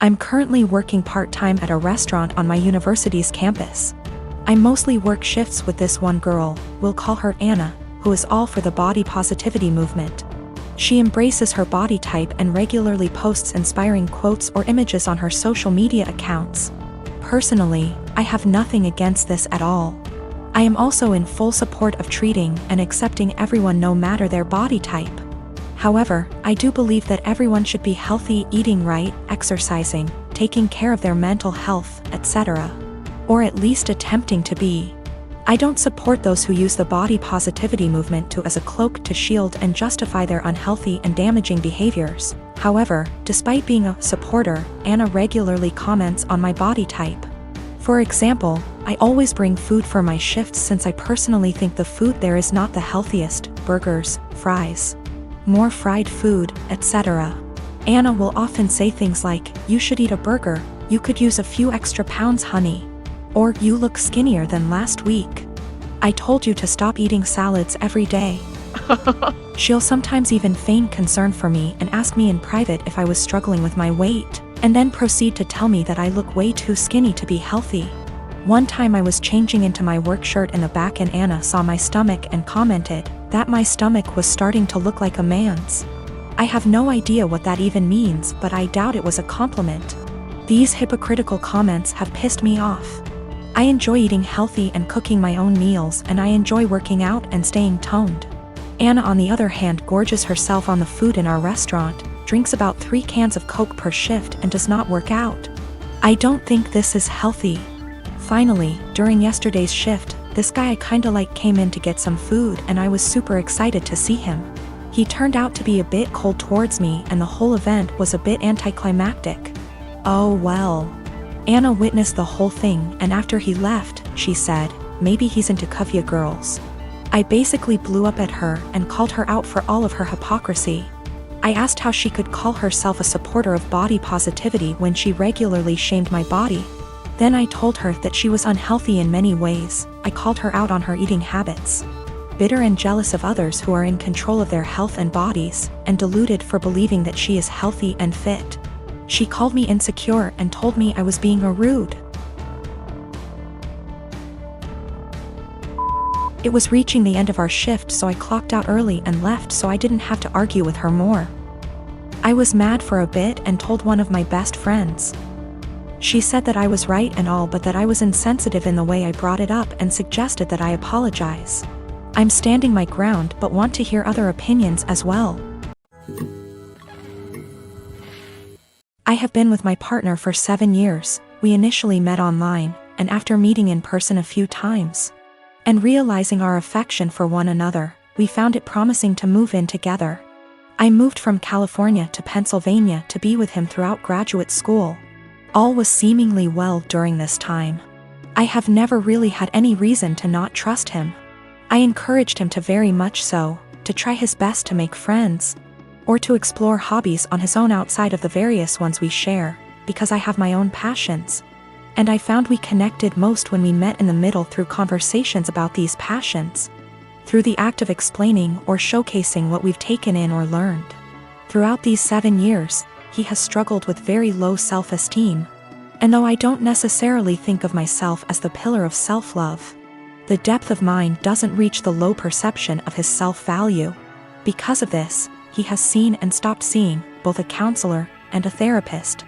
I'm currently working part-time at a restaurant on my university's campus. I mostly work shifts with this one girl, we'll call her Anna, who is all for the body positivity movement. She embraces her body type and regularly posts inspiring quotes or images on her social media accounts. Personally, I have nothing against this at all. I am also in full support of treating and accepting everyone no matter their body type. However, I do believe that everyone should be healthy, eating right, exercising, taking care of their mental health, etc. Or at least attempting to be. I don't support those who use the body positivity movement as a cloak to shield and justify their unhealthy and damaging behaviors. However, despite being a supporter, Anna regularly comments on my body type. For example, I always bring food for my shifts since I personally think the food there is not the healthiest: burgers, fries, more fried food, etc. Anna will often say things like, "You should eat a burger, you could use a few extra pounds, honey." Or, "You look skinnier than last week. I told you to stop eating salads every day." She'll sometimes even feign concern for me and ask me in private if I was struggling with my weight, and then proceed to tell me that I look way too skinny to be healthy. One time I was changing into my work shirt in the back and Anna saw my stomach and commented that my stomach was starting to look like a man's. I have no idea what that even means, but I doubt it was a compliment. These hypocritical comments have pissed me off. I enjoy eating healthy and cooking my own meals, and I enjoy working out and staying toned. Anna, on the other hand, gorges herself on the food in our restaurant, drinks about 3 cans of Coke per shift, and does not work out. I don't think this is healthy. Finally, during yesterday's shift, this guy I kinda like came in to get some food, and I was super excited to see him. He turned out to be a bit cold towards me, and the whole event was a bit anticlimactic. Oh well. Anna witnessed the whole thing, and after he left, she said, "Maybe he's into Kuvya girls." I basically blew up at her and called her out for all of her hypocrisy. I asked how she could call herself a supporter of body positivity when she regularly shamed my body. Then I told her that she was unhealthy in many ways. I called her out on her eating habits. Bitter and jealous of others who are in control of their health and bodies, and deluded for believing that she is healthy and fit. She called me insecure and told me I was being rude. It was reaching the end of our shift, so I clocked out early and left so I didn't have to argue with her more. I was mad for a bit and told one of my best friends. She said that I was right and all, but that I was insensitive in the way I brought it up and suggested that I apologize. I'm standing my ground but want to hear other opinions as well. I have been with my partner for 7 years. We initially met online, and after meeting in person a few times, and realizing our affection for one another, we found it promising to move in together. I moved from California to Pennsylvania to be with him throughout graduate school. All was seemingly well during this time. I have never really had any reason to not trust him. I encouraged him to, very much so, to try his best to make friends, or to explore hobbies on his own outside of the various ones we share, because I have my own passions. And I found we connected most when we met in the middle through conversations about these passions, through the act of explaining or showcasing what we've taken in or learned. Throughout these 7 years, he has struggled with very low self-esteem, and though I don't necessarily think of myself as the pillar of self-love, the depth of mine doesn't reach the low perception of his self-value. Because of this, he has seen and stopped seeing both a counselor and a therapist,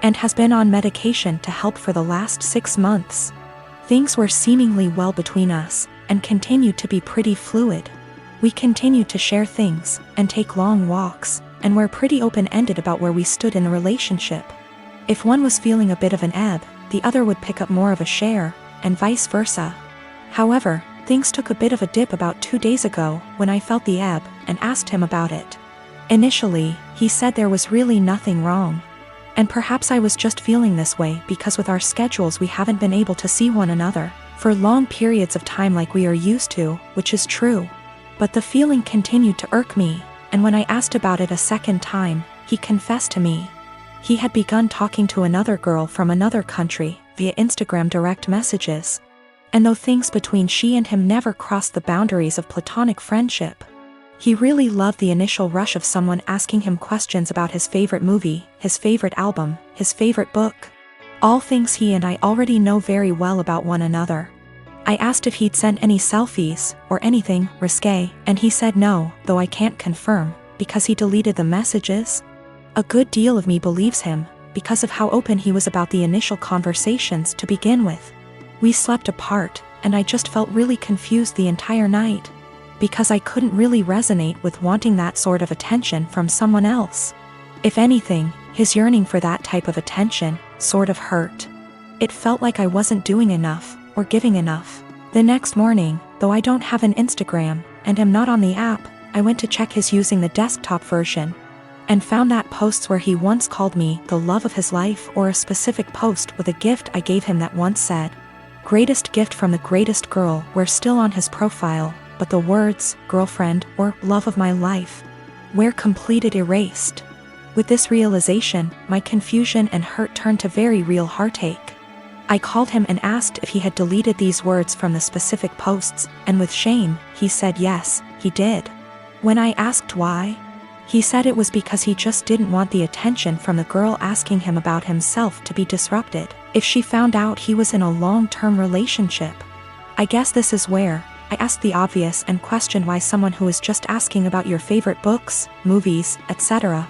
and has been on medication to help for the last 6 months. Things were seemingly well between us, and continued to be pretty fluid. We continued to share things, and take long walks, and were pretty open-ended about where we stood in the relationship. If one was feeling a bit of an ebb, the other would pick up more of a share, and vice versa. However, things took a bit of a dip about 2 days ago when I felt the ebb and asked him about it. Initially, he said there was really nothing wrong. And perhaps I was just feeling this way because with our schedules we haven't been able to see one another for long periods of time like we are used to, which is true. But the feeling continued to irk me, and when I asked about it a second time, he confessed to me. He had begun talking to another girl from another country via Instagram direct messages. And though things between she and him never crossed the boundaries of platonic friendship, He really loved the initial rush of someone asking him questions about his favorite movie, his favorite album, his favorite book. All things he and I already know very well about one another. I asked if he'd sent any selfies, or anything risque, and he said no, though I can't confirm, because he deleted the messages. A good deal of me believes him, because of how open he was about the initial conversations to begin with. We slept apart, and I just felt really confused the entire night, because I couldn't really resonate with wanting that sort of attention from someone else. If anything, his yearning for that type of attention sort of hurt. It felt like I wasn't doing enough, or giving enough. The next morning, though I don't have an Instagram, and am not on the app, I went to check his using the desktop version, and found that posts where he once called me the love of his life, or a specific post with a gift I gave him that once said, "Greatest gift from the greatest girl," were still on his profile, but the words, girlfriend, or love of my life, were completed erased. With this realization, my confusion and hurt turned to very real heartache. I called him and asked if he had deleted these words from the specific posts, and with shame, he said yes, he did. When I asked why, he said it was because he just didn't want the attention from the girl asking him about himself to be disrupted if she found out he was in a long-term relationship. I guess this is where I asked the obvious and questioned why someone who is just asking about your favorite books, movies, etc.,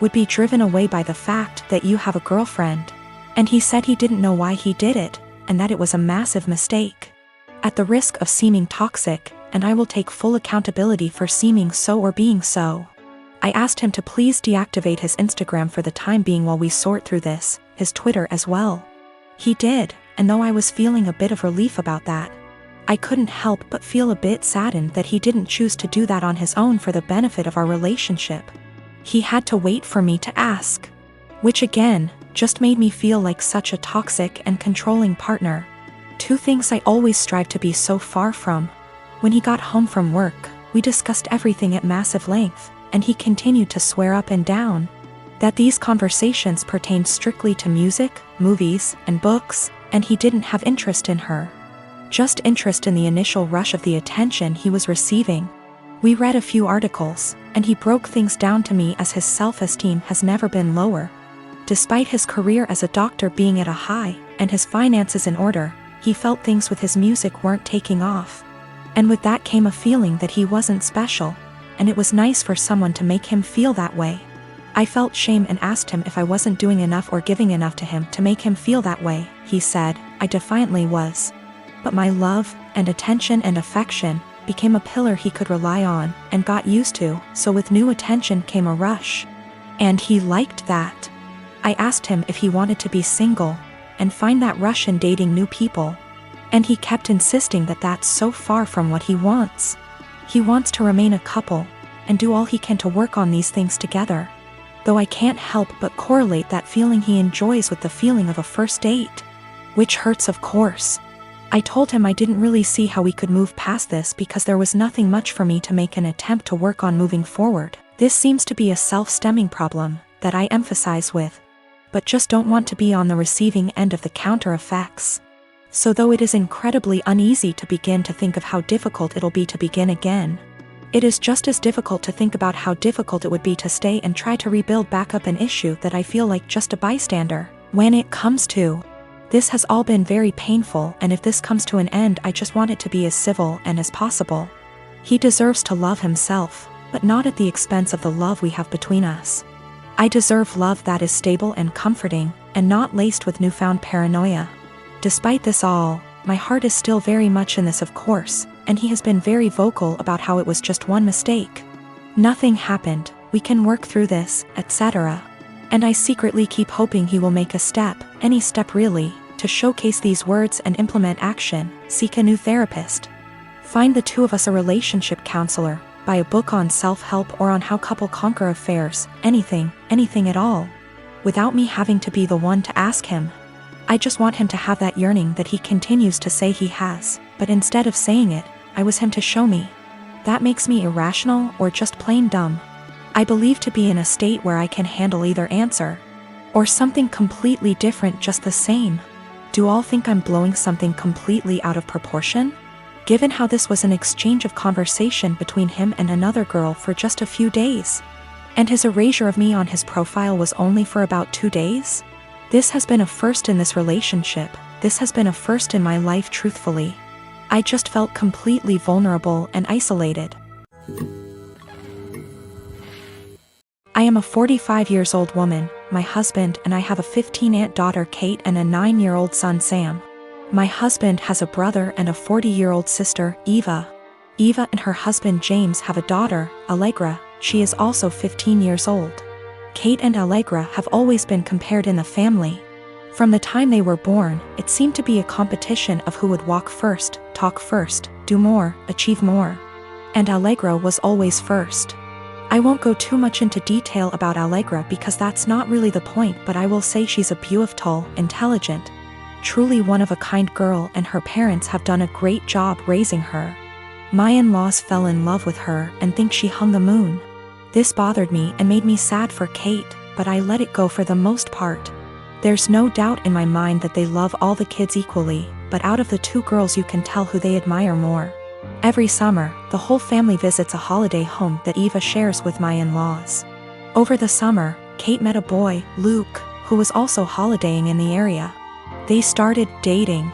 would be driven away by the fact that you have a girlfriend. And he said he didn't know why he did it, and that it was a massive mistake. At the risk of seeming toxic, and I will take full accountability for seeming so or being so, I asked him to please deactivate his Instagram for the time being while we sort through this, his Twitter as well. He did, and though I was feeling a bit of relief about that, I couldn't help but feel a bit saddened that he didn't choose to do that on his own for the benefit of our relationship. He had to wait for me to ask. Which again, just made me feel like such a toxic and controlling partner. Two things I always strive to be so far from. When he got home from work, we discussed everything at massive length, and he continued to swear up and down that these conversations pertained strictly to music, movies, and books, and he didn't have interest in her. Just interest in the initial rush of the attention he was receiving. We read a few articles, and he broke things down to me as his self-esteem has never been lower. Despite his career as a doctor being at a high, and his finances in order, he felt things with his music weren't taking off. And with that came a feeling that he wasn't special, and it was nice for someone to make him feel that way. I felt shame and asked him if I wasn't doing enough or giving enough to him to make him feel that way. He said, I defiantly was. But my love, and attention and affection, became a pillar he could rely on, and got used to, so with new attention came a rush. And he liked that. I asked him if he wanted to be single, and find that rush in dating new people. And he kept insisting that that's so far from what he wants. He wants to remain a couple, and do all he can to work on these things together. Though I can't help but correlate that feeling he enjoys with the feeling of a first date. Which hurts, of course. I told him I didn't really see how we could move past this because there was nothing much for me to make an attempt to work on moving forward. This seems to be a self-stemming problem that I emphasize with, but just don't want to be on the receiving end of the counter effects. So though it is incredibly uneasy to begin to think of how difficult it'll be to begin again, it is just as difficult to think about how difficult it would be to stay and try to rebuild back up an issue that I feel like just a bystander. When it comes to this has all been very painful, and if this comes to an end, I just want it to be as civil and as possible. He deserves to love himself, but not at the expense of the love we have between us. I deserve love that is stable and comforting, and not laced with newfound paranoia. Despite this all, my heart is still very much in this, of course, and he has been very vocal about how it was just one mistake. Nothing happened, we can work through this, etc. And I secretly keep hoping he will make a step, any step really, to showcase these words and implement action, seek a new therapist. Find the two of us a relationship counselor, buy a book on self-help or on how couple conquer affairs, anything at all. Without me having to be the one to ask him. I just want him to have that yearning that he continues to say he has, but instead of saying it, I was him to show me. That makes me irrational or just plain dumb. I believe to be in a state where I can handle either answer, or something completely different just the same. Do all think I'm blowing something completely out of proportion? given how this was an exchange of conversation between him and another girl for just a few days. And his erasure of me on his profile was only for about 2 days? This has been a first in this relationship, this has been a first in my life truthfully. I just felt completely vulnerable and isolated. I am a 45 years old woman, my husband and I have a 15-aunt daughter Kate and a 9-year-old son Sam. My husband has a brother and a 40-year-old sister, Eva. Eva and her husband James have a daughter, Allegra, she is also 15 years old. Kate and Allegra have always been compared in the family. From the time they were born, it seemed to be a competition of who would walk first, talk first, do more, achieve more. And Allegra was always first. I won't go too much into detail about Allegra because that's not really the point, but I will say she's a beautiful, intelligent, truly one-of-a-kind girl, and her parents have done a great job raising her. My in-laws fell in love with her and think she hung the moon. This bothered me and made me sad for Kate, but I let it go for the most part. There's no doubt in my mind that they love all the kids equally, but out of the 2 girls you can tell who they admire more. Every summer, the whole family visits a holiday home that Eva shares with my in-laws. Over the summer, Kate met a boy, Luke, who was also holidaying in the area. They started dating.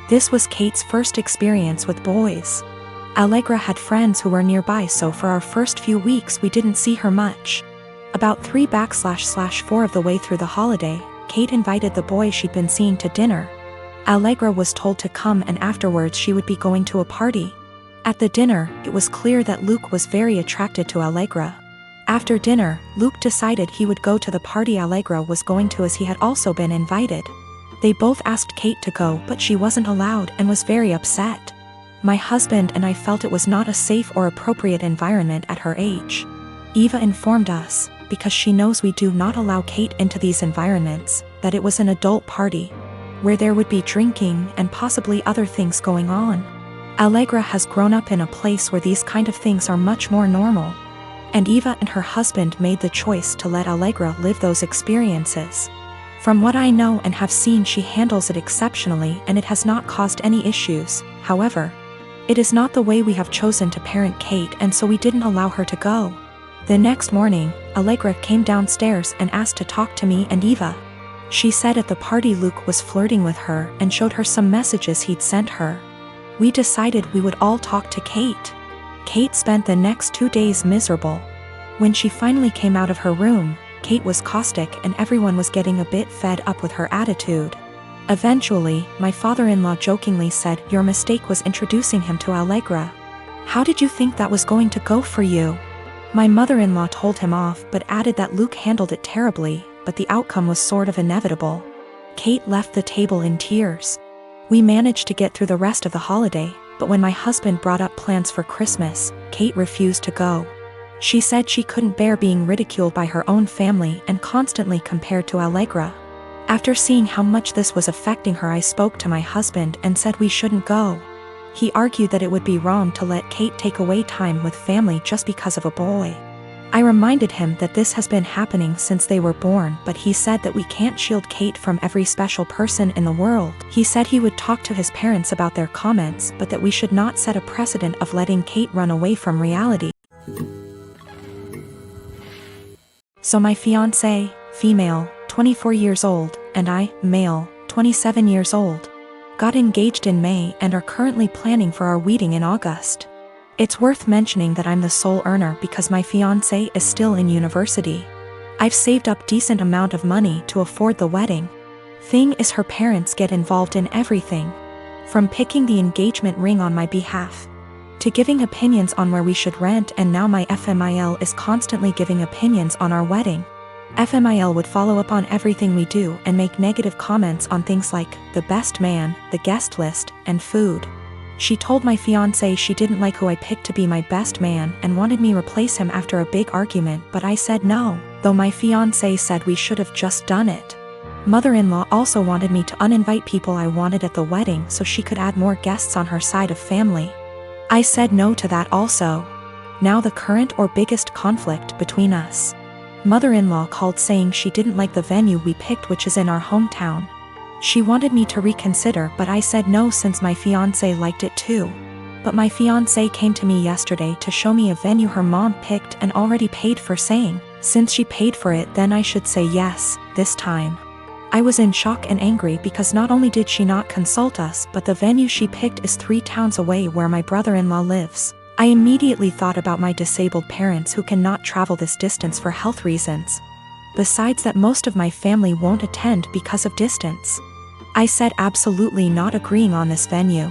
This was Kate's first experience with boys. Allegra had friends who were nearby, so for our first few weeks we didn't see her much. About 3/4 of the way through the holiday, Kate invited the boy she'd been seeing to dinner. Allegra was told to come and afterwards she would be going to a party. At the dinner, it was clear that Luke was very attracted to Allegra. After dinner, Luke decided he would go to the party Allegra was going to as he had also been invited. They both asked Kate to go, but she wasn't allowed and was very upset. My husband and I felt it was not a safe or appropriate environment at her age. Eva informed us, because she knows we do not allow Kate into these environments, that it was an adult party, where there would be drinking and possibly other things going on. Allegra has grown up in a place where these kind of things are much more normal. And Eva and her husband made the choice to let Allegra live those experiences. From what I know and have seen, she handles it exceptionally and it has not caused any issues. However, it is not the way we have chosen to parent Kate, and so we didn't allow her to go. The next morning, Allegra came downstairs and asked to talk to me and Eva. She said at the party Luke was flirting with her and showed her some messages he'd sent her. We decided we would all talk to Kate. Kate spent the next 2 days miserable. When she finally came out of her room, Kate was caustic and everyone was getting a bit fed up with her attitude. Eventually, my father-in-law jokingly said, "Your mistake was introducing him to Allegra. How did you think that was going to go for you?" My mother-in-law told him off but added that Luke handled it terribly, but the outcome was sort of inevitable. Kate left the table in tears. We managed to get through the rest of the holiday, but when my husband brought up plans for Christmas, Kate refused to go. She said she couldn't bear being ridiculed by her own family and constantly compared to Allegra. After seeing how much this was affecting her, I spoke to my husband and said we shouldn't go. He argued that it would be wrong to let Kate take away time with family just because of a boy. I reminded him that this has been happening since they were born, but he said that we can't shield Kate from every special person in the world. He said he would talk to his parents about their comments, but that we should not set a precedent of letting Kate run away from reality. So my fiancé, female, 24 years old, and I, male, 27 years old, got engaged in May and are currently planning for our wedding in August. It's worth mentioning that I'm the sole earner because my fiancé is still in university. I've saved up decent amount of money to afford the wedding. Thing is, her parents get involved in everything, from picking the engagement ring on my behalf, to giving opinions on where we should rent, and now my FMIL is constantly giving opinions on our wedding. FMIL would follow up on everything we do and make negative comments on things like the best man, the guest list, and food. She told my fiancé she didn't like who I picked to be my best man and wanted me replace him after a big argument, but I said no, though my fiancé said we should have just done it. Mother-in-law also wanted me to uninvite people I wanted at the wedding so she could add more guests on her side of family. I said no to that also. Now the current or biggest conflict between us. Mother-in-law called saying she didn't like the venue we picked, which is in our hometown. She wanted me to reconsider, but I said no since my fiancé liked it too. But my fiancé came to me yesterday to show me a venue her mom picked and already paid for, saying, since she paid for it, then I should say yes, this time. I was in shock and angry because not only did she not consult us, but the venue she picked is 3 towns away where my brother-in-law lives. I immediately thought about my disabled parents who cannot travel this distance for health reasons. Besides that, most of my family won't attend because of distance. I said absolutely not, agreeing on this venue.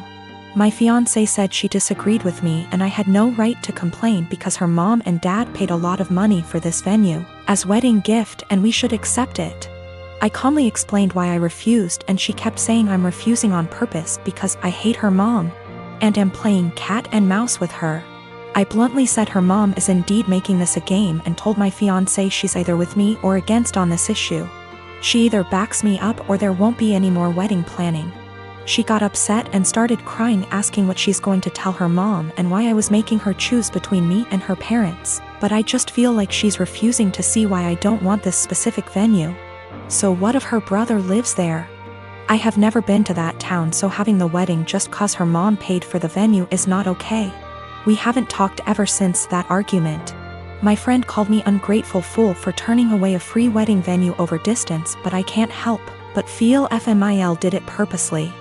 My fiancé said she disagreed with me and I had no right to complain because her mom and dad paid a lot of money for this venue as wedding gift and we should accept it. I calmly explained why I refused and she kept saying I'm refusing on purpose because I hate her mom and am playing cat and mouse with her. I bluntly said her mom is indeed making this a game and told my fiancé she's either with me or against on this issue. She either backs me up or there won't be any more wedding planning. She got upset and started crying, asking what she's going to tell her mom and why I was making her choose between me and her parents, but I just feel like she's refusing to see why I don't want this specific venue. So what if her brother lives there? I have never been to that town, so having the wedding just cause her mom paid for the venue is not okay. We haven't talked ever since that argument. My friend called me ungrateful fool for turning away a free wedding venue over distance, but I can't help but feel FMIL did it purposely.